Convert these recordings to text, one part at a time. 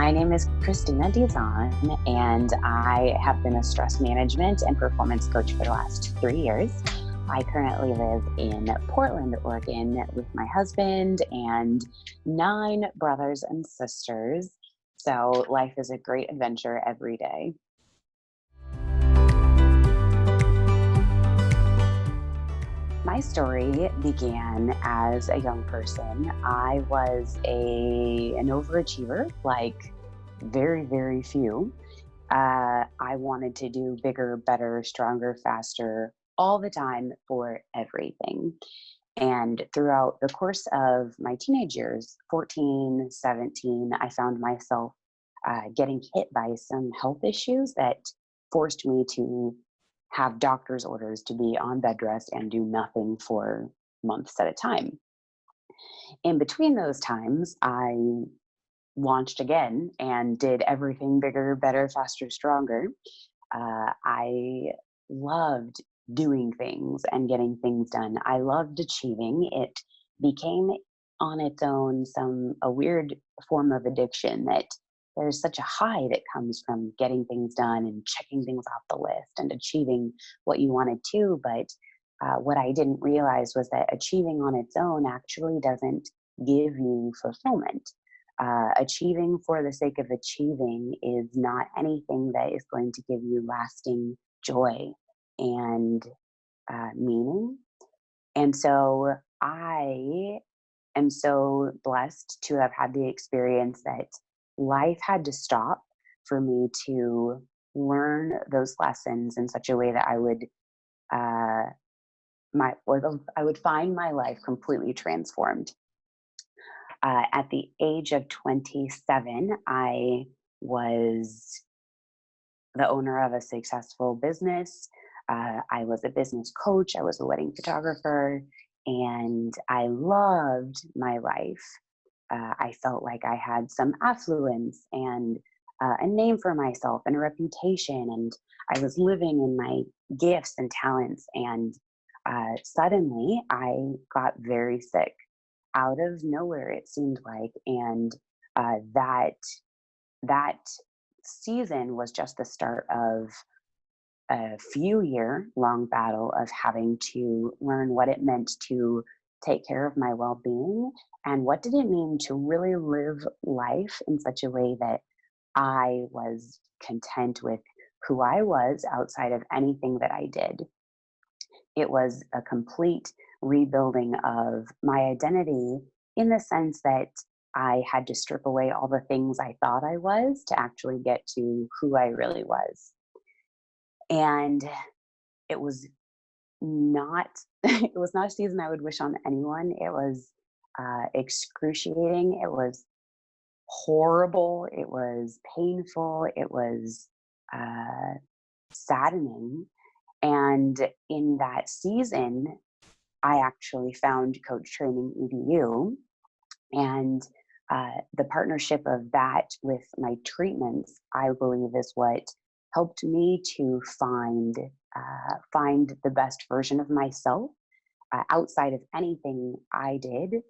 My name is Christina Dizon, and I have been a stress management and performance coach for the last 3 years. I currently live in Portland, Oregon with my husband and 9 brothers and sisters. So life is a great adventure every day. My story began as a young person. I was an overachiever, like very, very few. I wanted to do bigger, better, stronger, faster, all the time for everything. And throughout the course of my teenage years, 14, 17, I found myself getting hit by some health issues that forced me to have doctor's orders to be on bed rest and do nothing for months at a time. In between those times, I launched again and did everything bigger, better, faster, stronger. I loved doing things and getting things done. I loved achieving. It became on its own a weird form of addiction that there's such a high that comes from getting things done and checking things off the list and achieving what you wanted to. But what I didn't realize was that achieving on its own actually doesn't give you fulfillment. Achieving for the sake of achieving is not anything that is going to give you lasting joy and meaning. And so I am so blessed to have had the experience that life had to stop for me to learn those lessons in such a way that I would I would find my life completely transformed. At the age of 27, I was the owner of a successful business. I was a business coach. I was a wedding photographer, and I loved my life. I felt like I had some affluence and a name for myself and a reputation, and I was living in my gifts and talents. And suddenly I got very sick out of nowhere, it seemed like. And that season was just the start of a few-year-long battle of having to learn what it meant to take care of my well-being and what did it mean to really live life in such a way that I was content with who I was outside of anything that I did. It was a complete rebuilding of my identity in the sense that I had to strip away all the things I thought I was to actually get to who I really was. And it was not it was not a season I would wish on anyone. It was excruciating. It was horrible. It was painful. It was saddening. And in that season, I actually found Coach Training EDU, and the partnership of that with my treatments, I believe, is what helped me to find the best version of myself outside of anything I did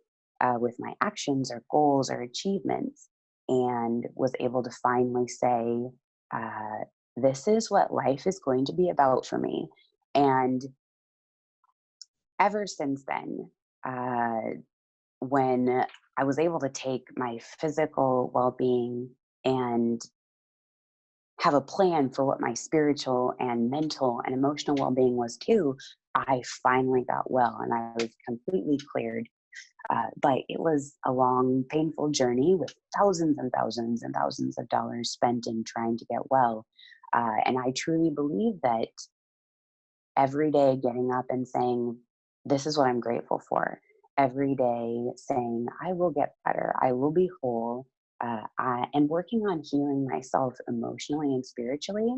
with my actions or goals or achievements, and was able to finally say, this is what life is going to be about for me. And ever since then, when I was able to take my physical well-being and have a plan for what my spiritual and mental and emotional well-being was too, I finally got well and I was completely cleared. But it was a long, painful journey with thousands and thousands and thousands of dollars spent in trying to get well. And I truly believe that every day getting up and saying, this is what I'm grateful for. Every day saying, I will get better. I will be whole. And working on healing myself emotionally and spiritually.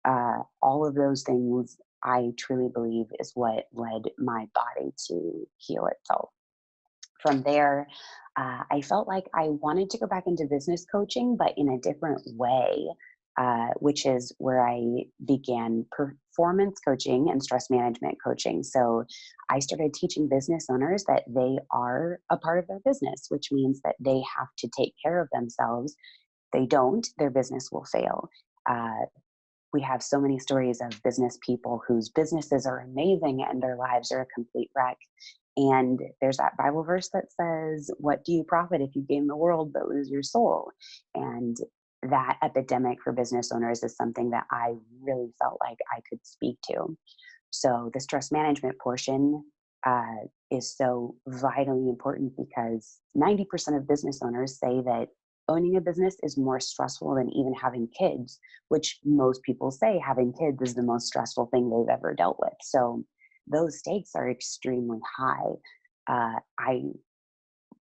All of those things, I truly believe, is what led my body to heal itself. From there, I felt like I wanted to go back into business coaching, but in a different way, which is where I began performance coaching and stress management coaching. So I started teaching business owners that they are a part of their business, which means that they have to take care of themselves they don't, their business will fail. Uh, we have so many stories of business people whose businesses are amazing and their lives are a complete wreck. And there's that Bible verse that says, "What do you profit if you gain the world but lose your soul?" And that epidemic for business owners is something that I really felt like I could speak to. So the stress management portion is so vitally important because 90% of business owners say that owning a business is more stressful than even having kids, which most people say having kids is the most stressful thing they've ever dealt with. So those stakes are extremely high. I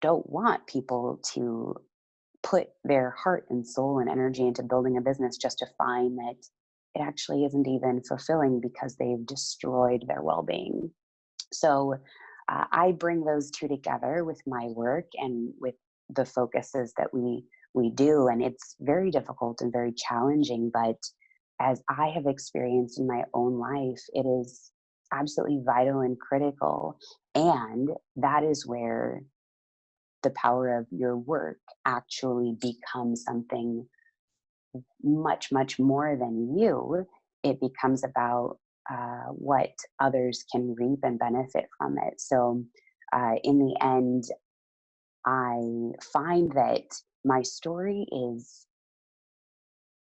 don't want people to put their heart and soul and energy into building a business just to find that it actually isn't even fulfilling because they've destroyed their well-being. So I bring those two together with my work and with the focuses that we do, and it's very difficult and very challenging. But as I have experienced in my own life, it is absolutely vital and critical, and that is where the power of your work actually becomes something much, much more than you. It becomes about what others can reap and benefit from it. So, in the end, I find that my story is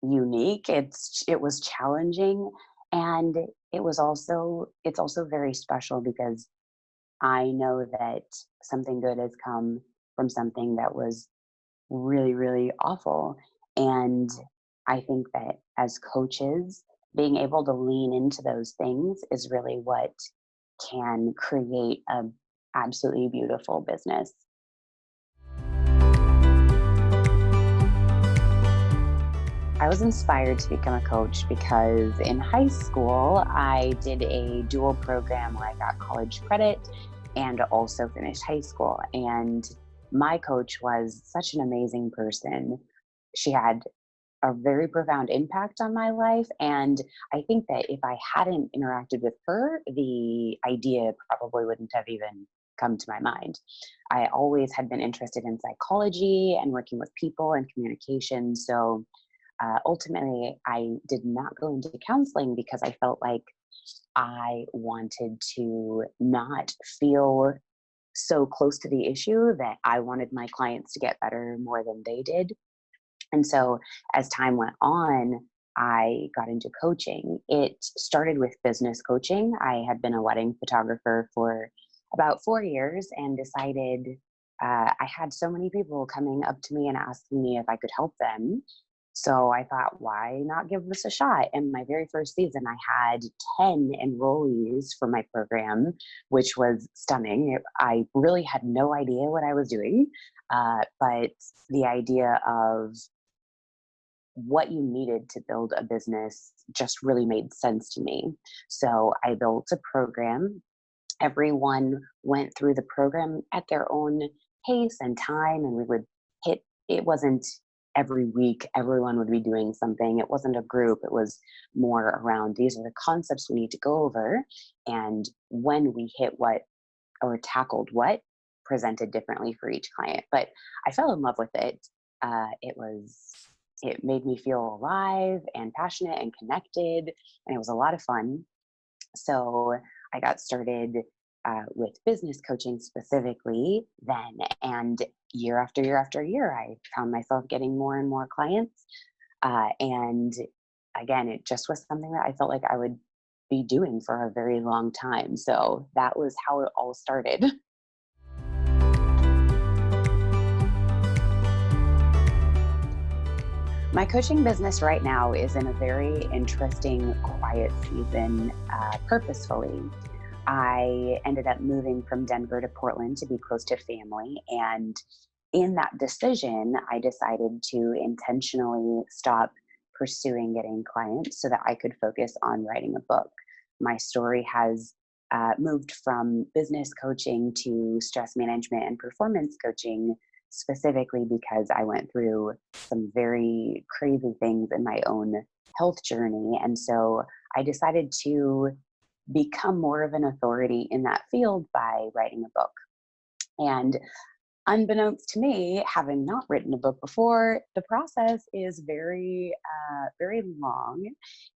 unique. It was challenging, and it's also very special because I know that something good has come from something that was really, really awful. And I think that as coaches, being able to lean into those things is really what can create a absolutely beautiful business. I was inspired to become a coach because in high school, I did a dual program where I got college credit and also finished high school. And my coach was such an amazing person. She had a very profound impact on my life. And I think that if I hadn't interacted with her, the idea probably wouldn't have even come to my mind. I always had been interested in psychology and working with people and communication. So ultimately, I did not go into counseling because I felt like I wanted to not feel so close to the issue that I wanted my clients to get better more than they did. And so as time went on, I got into coaching. It started with business coaching. I had been a wedding photographer for about 4 years and decided I had so many people coming up to me and asking me if I could help them. So I thought, why not give this a shot? And my very first season, I had 10 enrollees for my program, which was stunning. I really had no idea what I was doing. But the idea of what you needed to build a business just really made sense to me. So I built a program. Everyone went through the program at their own pace and time, and we would hit, it wasn't every week everyone would be doing something. It wasn't a group, it was more around these are the concepts we need to go over. And when we hit what or tackled what, presented differently for each client. But I fell in love with it. It made me feel alive and passionate and connected, and it was a lot of fun. So I got started with business coaching specifically then, and year after year after year, I found myself getting more and more clients. And again, it just was something that I felt like I would be doing for a very long time. So that was how it all started. My coaching business right now is in a very interesting, quiet season, purposefully. I ended up moving from Denver to Portland to be close to family. And in that decision, I decided to intentionally stop pursuing getting clients so that I could focus on writing a book. My story has moved from business coaching to stress management and performance coaching, specifically because I went through some very crazy things in my own health journey. And so I decided to become more of an authority in that field by writing a book. And unbeknownst to me, having not written a book before, the process is very long,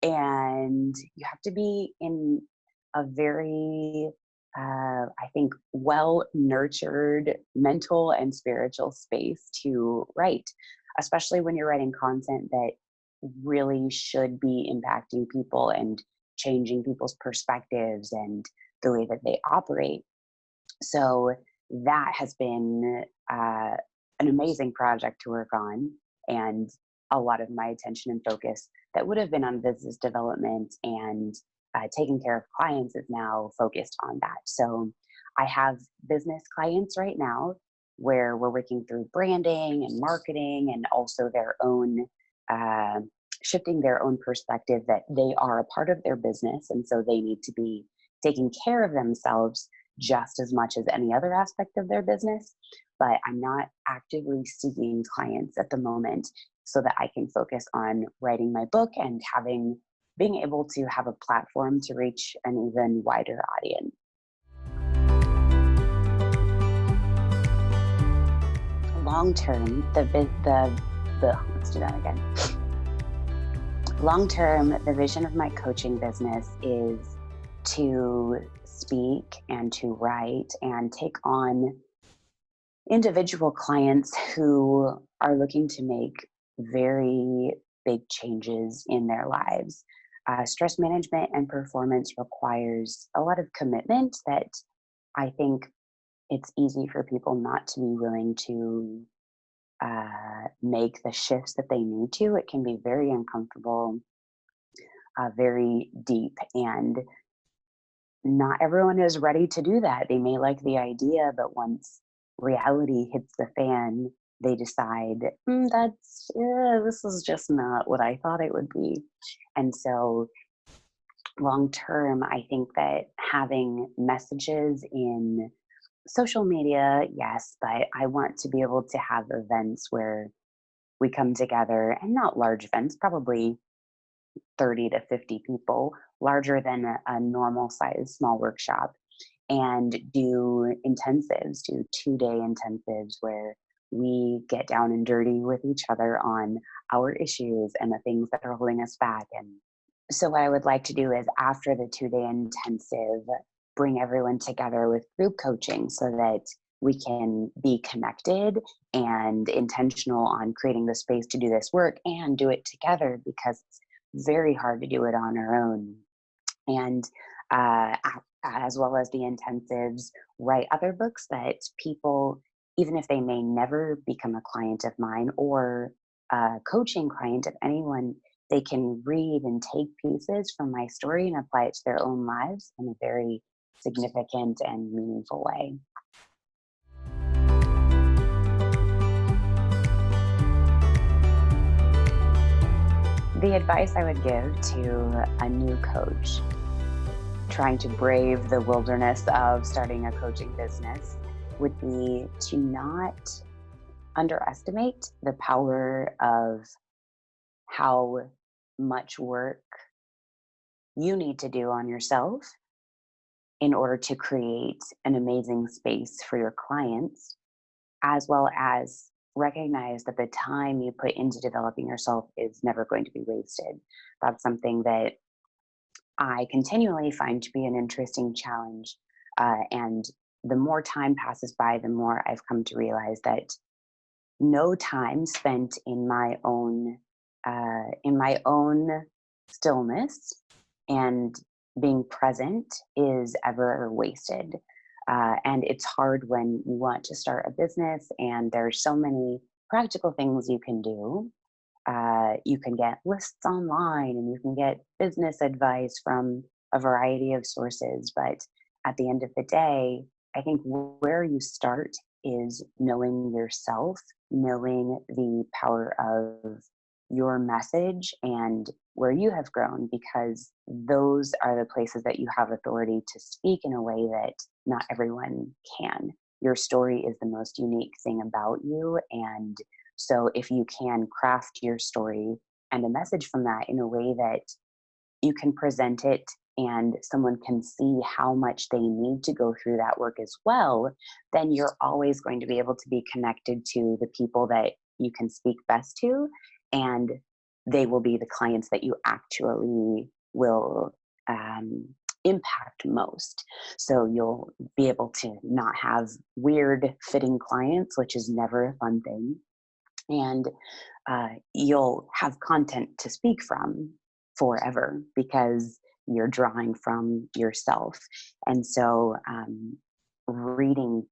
and you have to be in a very, I think, well nurtured mental and spiritual space to write, especially when you're writing content that really should be impacting people and changing people's perspectives and the way that they operate. So that has been an amazing project to work on, and a lot of my attention and focus that would have been on business development and taking care of clients is now focused on that. So I have business clients right now where we're working through branding and marketing and also their own uh, shifting their own perspective that they are a part of their business, and so they need to be taking care of themselves just as much as any other aspect of their business. But I'm not actively seeking clients at the moment so that I can focus on writing my book and being able to have a platform to reach an even wider audience. Long term, let's do that again. Long term, the vision of my coaching business is to speak and to write and take on individual clients who are looking to make very big changes in their lives. Stress management and performance requires a lot of commitment that I think it's easy for people not to be willing to make the shifts that they need to. It can be very uncomfortable, very deep, and not everyone is ready to do that. They may like the idea, but once reality hits the fan, they decide, this is just not what I thought it would be. And so, long term, I think that having messages in social media, yes, but I want to be able to have events where we come together, and not large events, probably 30 to 50 people, larger than a normal size small workshop, and do intensives, do 2-day intensives where we get down and dirty with each other on our issues and the things that are holding us back. And so, what I would like to do is after the 2-day intensive, bring everyone together with group coaching so that we can be connected and intentional on creating the space to do this work and do it together, because it's very hard to do it on our own. And as well as the intensives, write other books that people, even if they may never become a client of mine or a coaching client of anyone, they can read and take pieces from my story and apply it to their own lives in a very significant and meaningful way. The advice I would give to a new coach trying to brave the wilderness of starting a coaching business would be to not underestimate the power of how much work you need to do on yourself in order to create an amazing space for your clients, as well as recognize that the time you put into developing yourself is never going to be wasted. That's something that I continually find to be an interesting challenge. And the more time passes by, the more I've come to realize that no time spent in my own stillness and being present is ever wasted. And it's hard when you want to start a business and there's so many practical things you can do. You can get lists online and you can get business advice from a variety of sources. But at the end of the day, I think where you start is knowing yourself, knowing the power of your message and where you have grown, because those are the places that you have authority to speak in a way that not everyone can. Your story is the most unique thing about you. And so if you can craft your story and a message from that in a way that you can present it and someone can see how much they need to go through that work as well, then you're always going to be able to be connected to the people that you can speak best to, and they will be the clients that you actually will impact most. So you'll be able to not have weird fitting clients, which is never a fun thing. And you'll have content to speak from forever because you're drawing from yourself. And so reading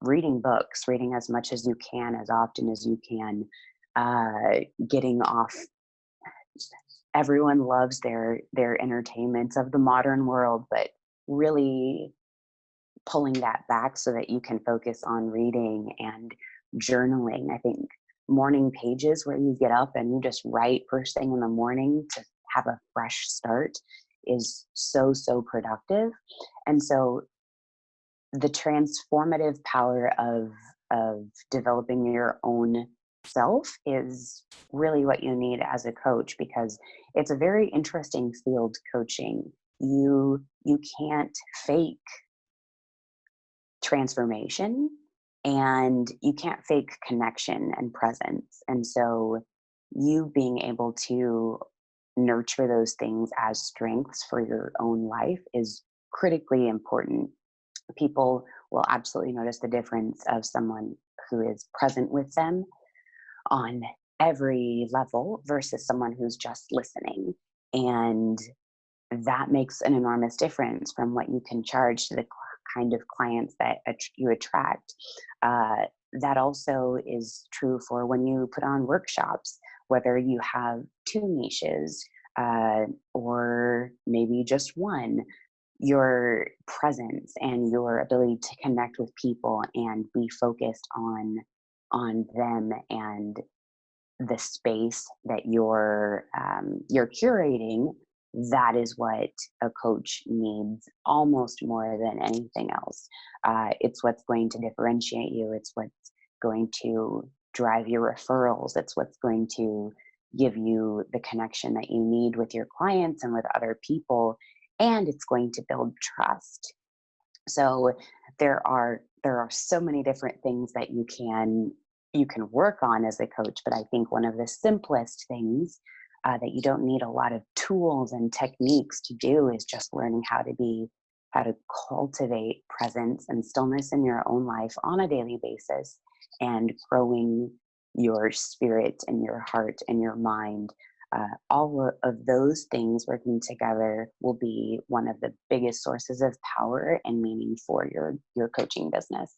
books, reading as much as you can, as often as you can, getting off. Everyone loves their entertainments of the modern world, but really pulling that back so that you can focus on reading and journaling. I think morning pages where you get up and you just write first thing in the morning to have a fresh start is so productive. And so the transformative power of developing your own self is really what you need as a coach, because it's a very interesting field, coaching. You can't fake transformation, and you can't fake connection and presence. And so you being able to nurture those things as strengths for your own life is critically important. People will absolutely notice the difference of someone who is present with them on every level versus someone who's just listening. And that makes an enormous difference from what you can charge to the kind of clients that you attract. That also is true for when you put on workshops, whether you have two niches or maybe just one. Your presence and your ability to connect with people and be focused on them and the space that you're curating, that is what a coach needs almost more than anything else. It's what's going to differentiate you. It's what's going to drive your referrals. It's what's going to give you the connection that you need with your clients and with other people, and it's going to build trust. So there are so many different things that you can work on as a coach, but I think one of the simplest things that you don't need a lot of tools and techniques to do is just learning how to cultivate presence and stillness in your own life on a daily basis, and growing your spirit and your heart and your mind. All of those things working together will be one of the biggest sources of power and meaning for your coaching business.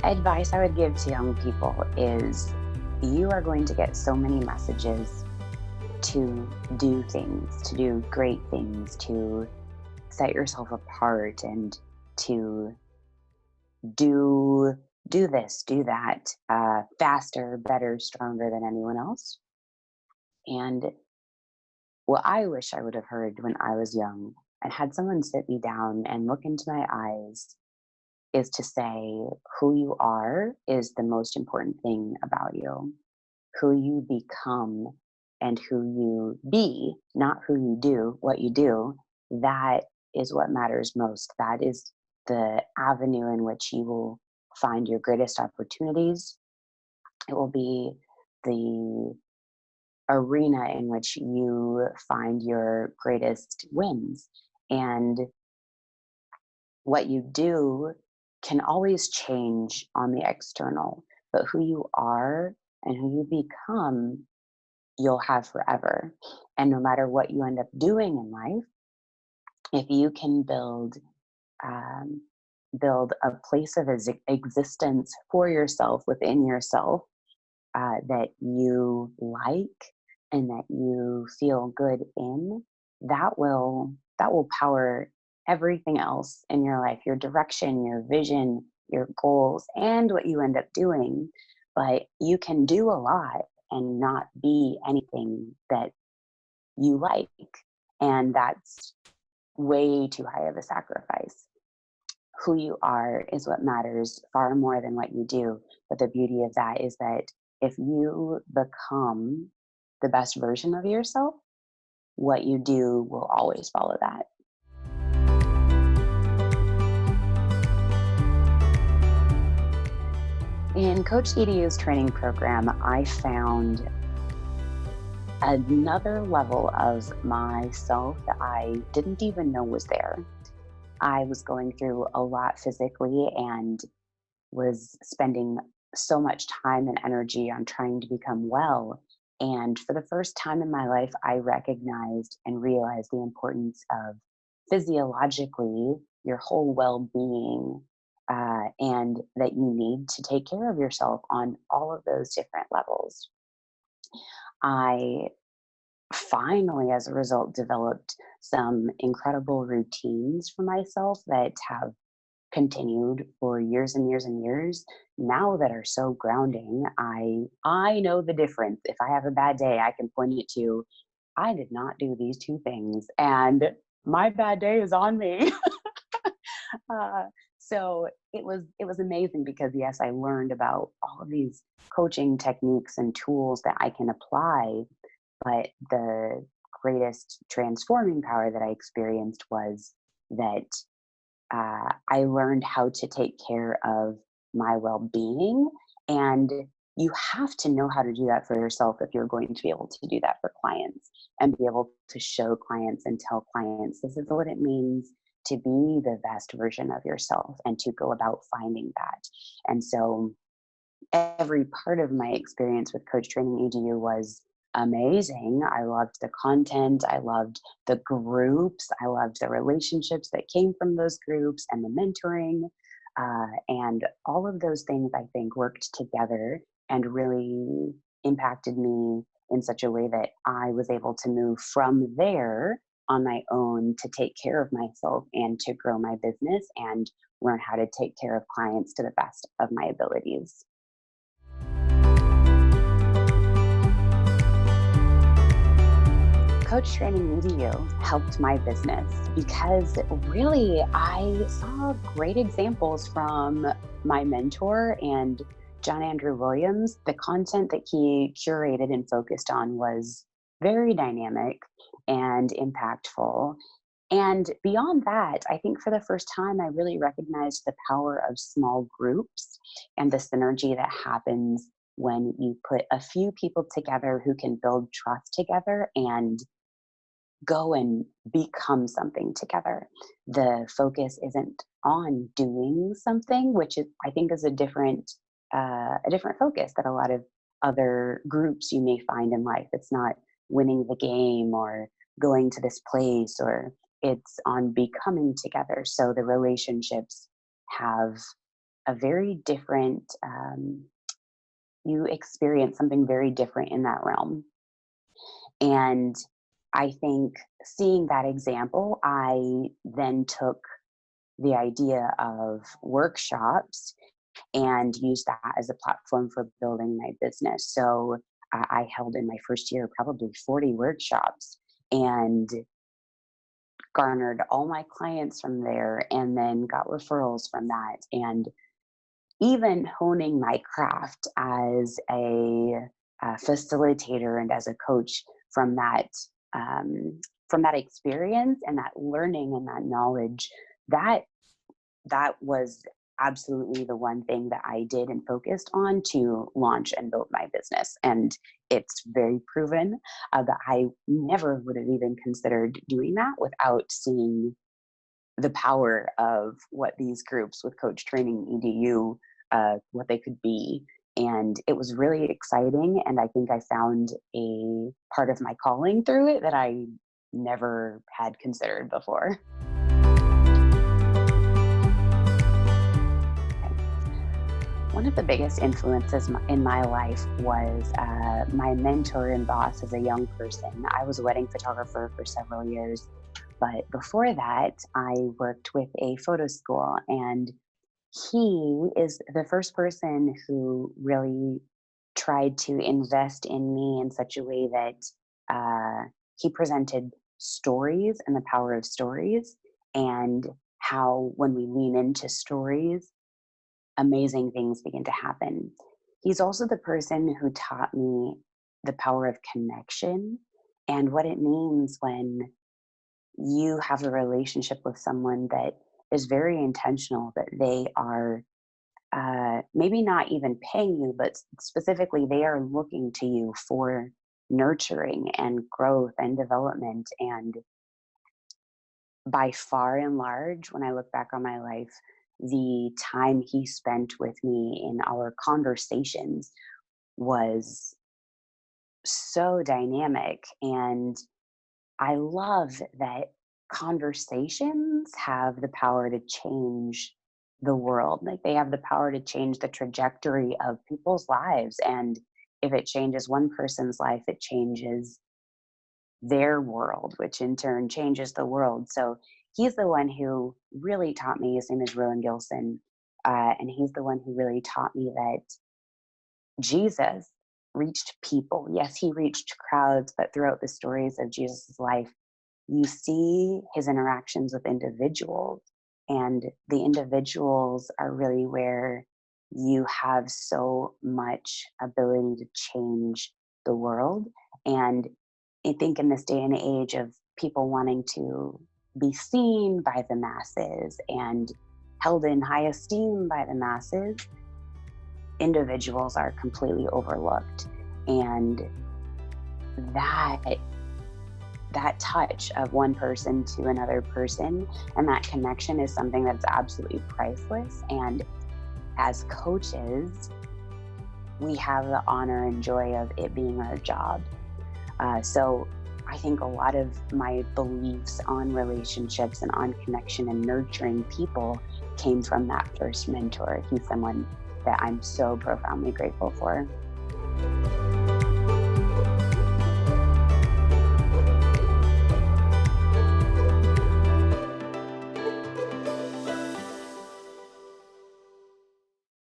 Advice I would give to young people is you are going to get so many messages to do things, to do great things, to set yourself apart, and to do this, do that, faster, better, stronger than anyone else. And what I wish I would have heard when I was young and had someone sit me down and look into my eyes is to say, who you are is the most important thing about you. Who you become and who you be, not who you do, what you do, that is what matters most. That is the avenue in which you will find your greatest opportunities. It will be the arena in which you find your greatest wins. And what you do can always change on the external, but who you are and who you become, you'll have forever. And no matter what you end up doing in life, if you can build a place of existence for yourself within yourself that you like and that you feel good in, that will power everything else in your life, your direction, your vision, your goals, and what you end up doing. But you can do a lot and not be anything that you like. And that's way too high of a sacrifice. Who you are is what matters far more than what you do. But the beauty of that is that if you become the best version of yourself, what you do will always follow that. In Coach EDU's training program, I found another level of myself that I didn't even know was there. I was going through a lot physically and was spending so much time and energy on trying to become well. And for the first time in my life, I recognized and realized the importance of physiologically your whole well being, and that you need to take care of yourself on all of those different levels. I finally, as a result, developed some incredible routines for myself that have continued for years and years and years now, that are so grounding. I know the difference. If I have a bad day, I can point it to, I did not do these two things and my bad day is on me. uh, so it was amazing because, yes, I learned about all of these coaching techniques and tools that I can apply, but the greatest transforming power that I experienced was that I learned how to take care of my well being. And you have to know how to do that for yourself if you're going to be able to do that for clients and be able to show clients and tell clients this is what it means to be the best version of yourself and to go about finding that. And so every part of my experience with Coach Training EDU was amazing. I loved the content, I loved the groups, I loved the relationships that came from those groups and the mentoring. And all of those things, I think, worked together and really impacted me in such a way that I was able to move from there on my own to take care of myself and to grow my business and learn how to take care of clients to the best of my abilities. Coach Training EDU helped my business because really I saw great examples from my mentor and John Andrew Williams. The content that he curated and focused on was very dynamic and impactful. And beyond that, I think for the first time, I really recognized the power of small groups and the synergy that happens when you put a few people together who can build trust together and go and become something together. The focus isn't on doing something, which is, I think, is a different focus that a lot of other groups you may find in life. It's not winning the game or going to this place, or it's on becoming together. So the relationships have a very different. You experience something very different in that realm. And I think seeing that example, I then took the idea of workshops and used that as a platform for building my business. So I held in my first year probably 40 workshops and garnered all my clients from there and then got referrals from that. And even honing my craft as a facilitator and as a coach from that from that experience and that learning and that knowledge, that that was absolutely the one thing that I did and focused on to launch and build my business. And it's very proven that I never would have even considered doing that without seeing the power of what these groups with Coach Training EDU, what they could be. And it was really exciting. And I think I found a part of my calling through it that I never had considered before. One of the biggest influences in my life was my mentor and boss as a young person. I was a wedding photographer for several years, but before that, I worked with a photo school, and he is the first person who really tried to invest in me in such a way that he presented stories and the power of stories, and how when we lean into stories, amazing things begin to happen. He's also the person who taught me the power of connection and what it means when you have a relationship with someone that is very intentional, that they are maybe not even paying you, but specifically they are looking to you for nurturing and growth and development. And by far and large, when I look back on my life, the time he spent with me in our conversations was so dynamic. And I love that conversations have the power to change the world. Like they have the power to change the trajectory of people's lives. And if it changes one person's life, it changes their world, which in turn changes the world. So he's the one who really taught me. His name is Rowan Gilson. And he's the one who really taught me that Jesus reached people. Yes, he reached crowds, but throughout the stories of Jesus' life, you see his interactions with individuals, and the individuals are really where you have so much ability to change the world. And I think in this day and age of people wanting to be seen by the masses and held in high esteem by the masses, individuals are completely overlooked. And that touch of one person to another person and that connection is something that's absolutely priceless. And as coaches, we have the honor and joy of it being our job. So I think a lot of my beliefs on relationships and on connection and nurturing people came from that first mentor. He's someone that I'm so profoundly grateful for.